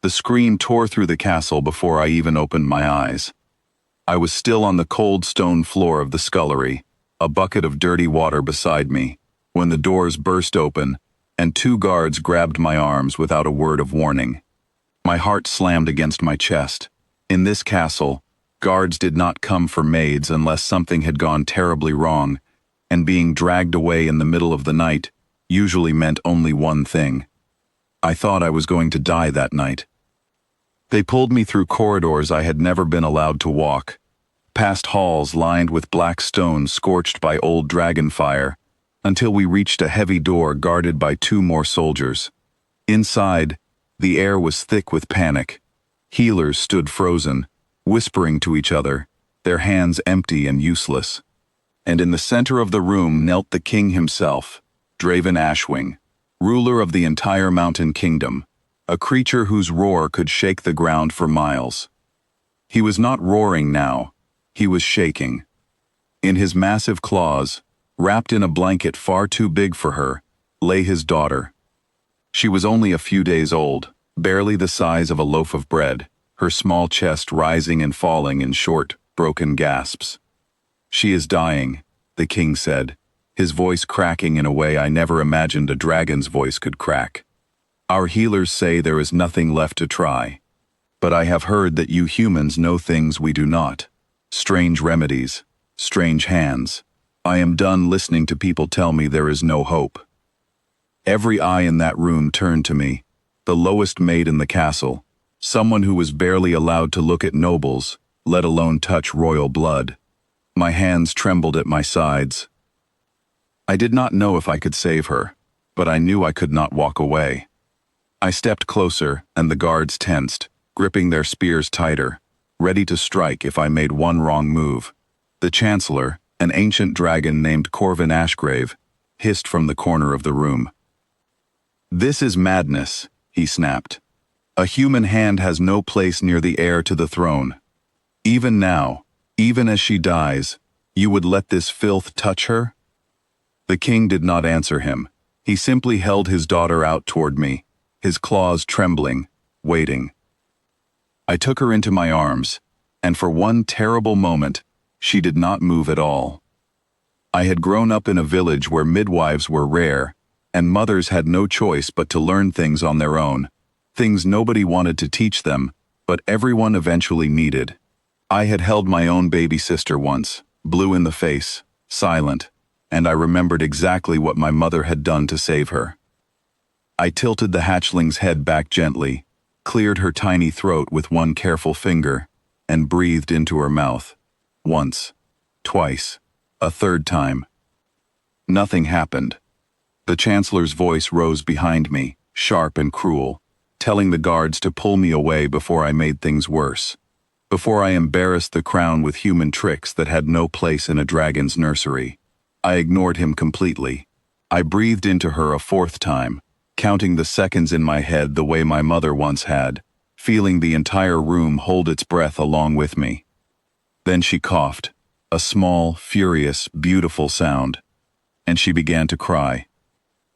The scream tore through the castle before I even opened my eyes. I was still on the cold stone floor of the scullery, a bucket of dirty water beside me, when the doors burst open and 2 guards grabbed my arms without a word of warning. My heart slammed against my chest. In this castle, guards did not come for maids unless something had gone terribly wrong, and being dragged away in the middle of the night usually meant only one thing. I thought I was going to die that night. They pulled me through corridors I had never been allowed to walk, past halls lined with black stone scorched by old dragon fire, until we reached a heavy door guarded by 2 more soldiers. Inside, the air was thick with panic. Healers stood frozen, whispering to each other, their hands empty and useless. And in the center of the room knelt the king himself, Draven Ashwing, ruler of the entire mountain kingdom, a creature whose roar could shake the ground for miles. He was not roaring now, he was shaking. In his massive claws, wrapped in a blanket far too big for her, lay his daughter. She was only a few days old, barely the size of a loaf of bread, her small chest rising and falling in short, broken gasps. "She is dying," the king said, his voice cracking in a way I never imagined a dragon's voice could crack. "Our healers say there is nothing left to try. But I have heard that you humans know things we do not. Strange remedies, strange hands. I am done listening to people tell me there is no hope." Every eye in that room turned to me, the lowest maid in the castle, someone who was barely allowed to look at nobles, let alone touch royal blood. My hands trembled at my sides. I did not know if I could save her, but I knew I could not walk away. I stepped closer, and the guards tensed, gripping their spears tighter, ready to strike if I made one wrong move. The Chancellor, an ancient dragon named Corvin Ashgrave, hissed from the corner of the room. "This is madness," he snapped. "A human hand has no place near the heir to the throne. Even now, even as she dies, you would let this filth touch her?" The king did not answer him. He simply held his daughter out toward me, his claws trembling, waiting. I took her into my arms, and for one terrible moment, she did not move at all. I had grown up in a village where midwives were rare, and mothers had no choice but to learn things on their own, things nobody wanted to teach them, but everyone eventually needed. I had held my own baby sister once, blue in the face, silent, and I remembered exactly what my mother had done to save her. I tilted the hatchling's head back gently, cleared her tiny throat with one careful finger, and breathed into her mouth. Once, twice, a third time. Nothing happened. The Chancellor's voice rose behind me, sharp and cruel, telling the guards to pull me away before I made things worse, before I embarrassed the crown with human tricks that had no place in a dragon's nursery. I ignored him completely. I breathed into her a 4th time, counting the seconds in my head the way my mother once had, feeling the entire room hold its breath along with me. Then she coughed, a small, furious, beautiful sound, and she began to cry.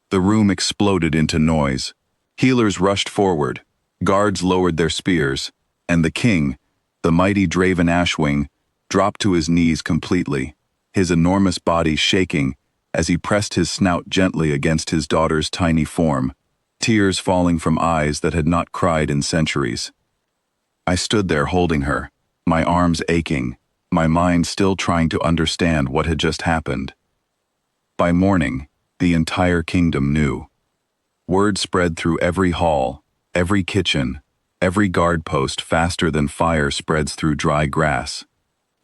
The room exploded into noise. Healers rushed forward, guards lowered their spears, and the king, the mighty Draven Ashwing, dropped to his knees completely, his enormous body shaking as he pressed his snout gently against his daughter's tiny form, tears falling from eyes that had not cried in centuries. I stood there holding her, my arms aching, my mind still trying to understand what had just happened. By morning, the entire kingdom knew. Word spread through every hall, every kitchen, every guard post faster than fire spreads through dry grass.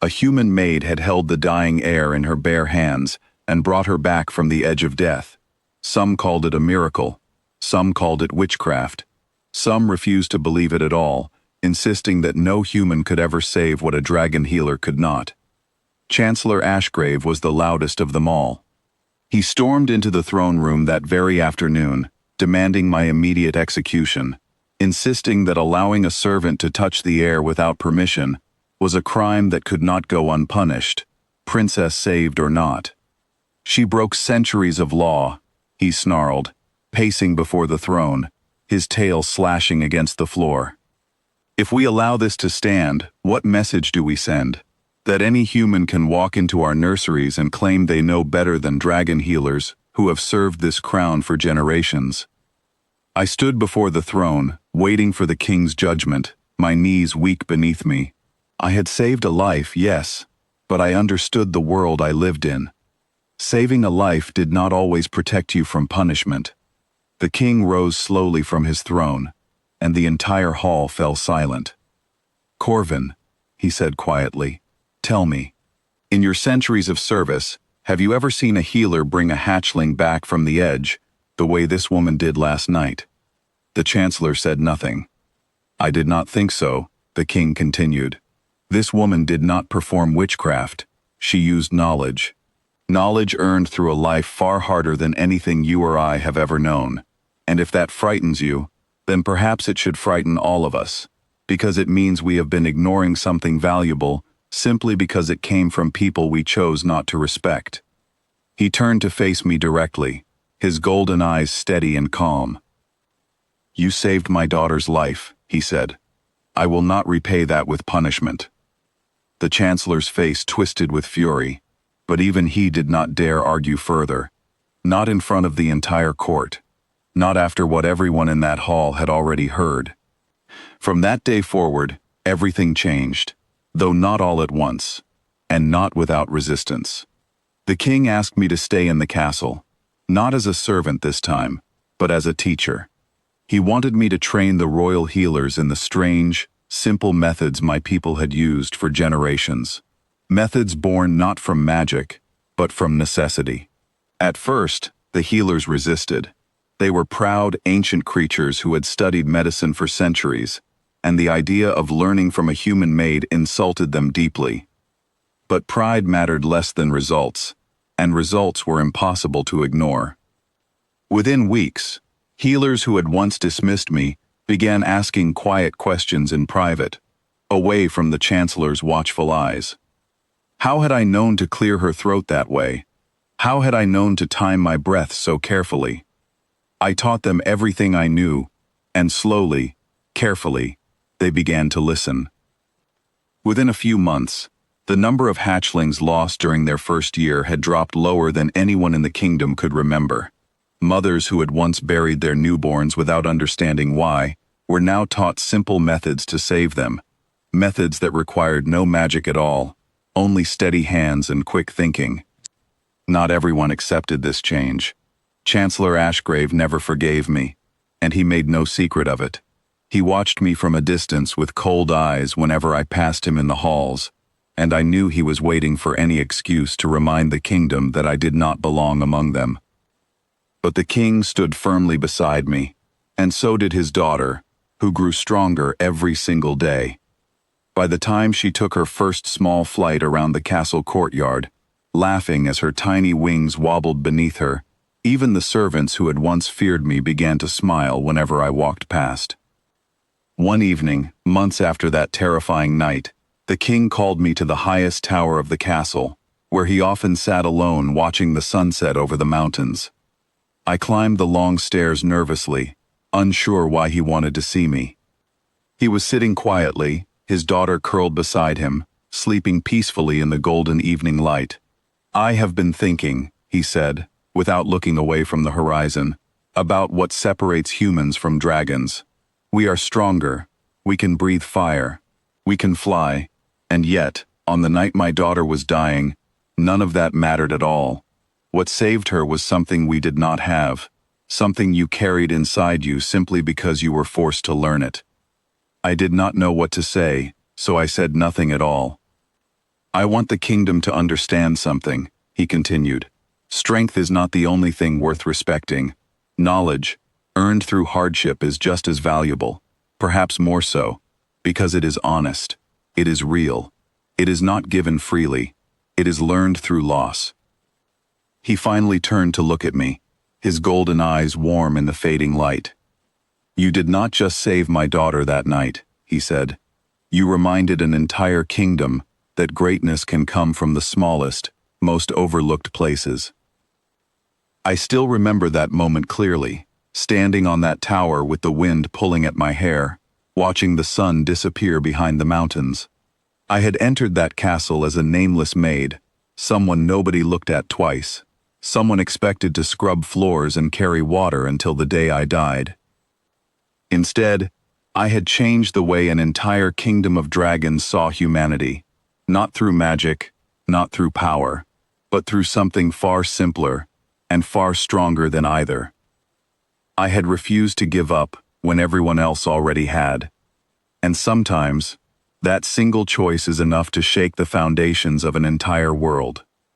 A human maid had held the dying heir in her bare hands and brought her back from the edge of death. Some called it a miracle. Some called it witchcraft. Some refused to believe it at all, insisting that no human could ever save what a dragon healer could not. Chancellor Ashgrave was the loudest of them all. He stormed into the throne room that very afternoon, demanding my immediate execution, insisting that allowing a servant to touch the heir without permission was a crime that could not go unpunished, princess saved or not. "She broke centuries of law," he snarled, pacing before the throne, his tail slashing against the floor. If we allow this to stand, what message do we send? That any human can walk into our nurseries and claim they know better than dragon healers who have served this crown for generations. I stood before the throne, waiting for the king's judgment, my knees weak beneath me. I had saved a life, yes, but I understood the world I lived in. Saving a life did not always protect you from punishment. The king rose slowly from his throne, and the entire hall fell silent. "Corvin," he said quietly, "tell me, in your centuries of service, have you ever seen a healer bring a hatchling back from the edge, the way this woman did last night?" The chancellor said nothing. "I did not think so," the king continued. "This woman did not perform witchcraft. She used knowledge. Knowledge earned through a life far harder than anything you or I have ever known. And if that frightens you, then perhaps it should frighten all of us, because it means we have been ignoring something valuable simply because it came from people we chose not to respect." He turned to face me directly, his golden eyes steady and calm. "You saved my daughter's life," he said. "I will not repay that with punishment." The chancellor's face twisted with fury, but even he did not dare argue further. Not in front of the entire court. Not after what everyone in that hall had already heard. From that day forward, everything changed, though not all at once, and not without resistance. The king asked me to stay in the castle, not as a servant this time, but as a teacher. He wanted me to train the royal healers in the strange, simple methods my people had used for generations. Methods born not from magic, but from necessity. At first, the healers resisted. They were proud, ancient creatures who had studied medicine for centuries, and the idea of learning from a human maid insulted them deeply. But pride mattered less than results, and results were impossible to ignore. Within weeks, healers who had once dismissed me began asking quiet questions in private, away from the chancellor's watchful eyes. How had I known to clear her throat that way? How had I known to time my breath so carefully? I taught them everything I knew, and slowly, carefully, they began to listen. Within a few months, the number of hatchlings lost during their first year had dropped lower than anyone in the kingdom could remember. Mothers who had once buried their newborns without understanding why were now taught simple methods to save them, methods that required no magic at all, only steady hands and quick thinking. Not everyone accepted this change. Chancellor Ashgrave never forgave me, and he made no secret of it. He watched me from a distance with cold eyes whenever I passed him in the halls, and I knew he was waiting for any excuse to remind the kingdom that I did not belong among them. But the king stood firmly beside me, and so did his daughter, who grew stronger every single day. By the time she took her first small flight around the castle courtyard, laughing as her tiny wings wobbled beneath her, even the servants who had once feared me began to smile whenever I walked past. One evening, months after that terrifying night, the king called me to the highest tower of the castle, where he often sat alone watching the sunset over the mountains. I climbed the long stairs nervously, unsure why he wanted to see me. He was sitting quietly, his daughter curled beside him, sleeping peacefully in the golden evening light. "I have been thinking," he said, without looking away from the horizon, "about what separates humans from dragons. We are stronger, we can breathe fire, we can fly, and yet, on the night my daughter was dying, none of that mattered at all. What saved her was something we did not have, something you carried inside you simply because you were forced to learn it." I did not know what to say, so I said nothing at all. "I want the kingdom to understand something," he continued. "Strength is not the only thing worth respecting. Knowledge, earned through hardship, is just as valuable, perhaps more so, because it is honest, it is real, it is not given freely, it is learned through loss." He finally turned to look at me, his golden eyes warm in the fading light. "You did not just save my daughter that night," he said. "You reminded an entire kingdom that greatness can come from the smallest, most overlooked places." I still remember that moment clearly. standing on that tower with the wind pulling at my hair, watching the sun disappear behind the mountains. I had entered that castle as a nameless maid, someone nobody looked at twice, someone expected to scrub floors and carry water until the day I died. Instead, I had changed the way an entire kingdom of dragons saw humanity, not through magic, not through power, but through something far simpler and far stronger than either. I had refused to give up when everyone else already had. And sometimes, that single choice is enough to shake the foundations of an entire world.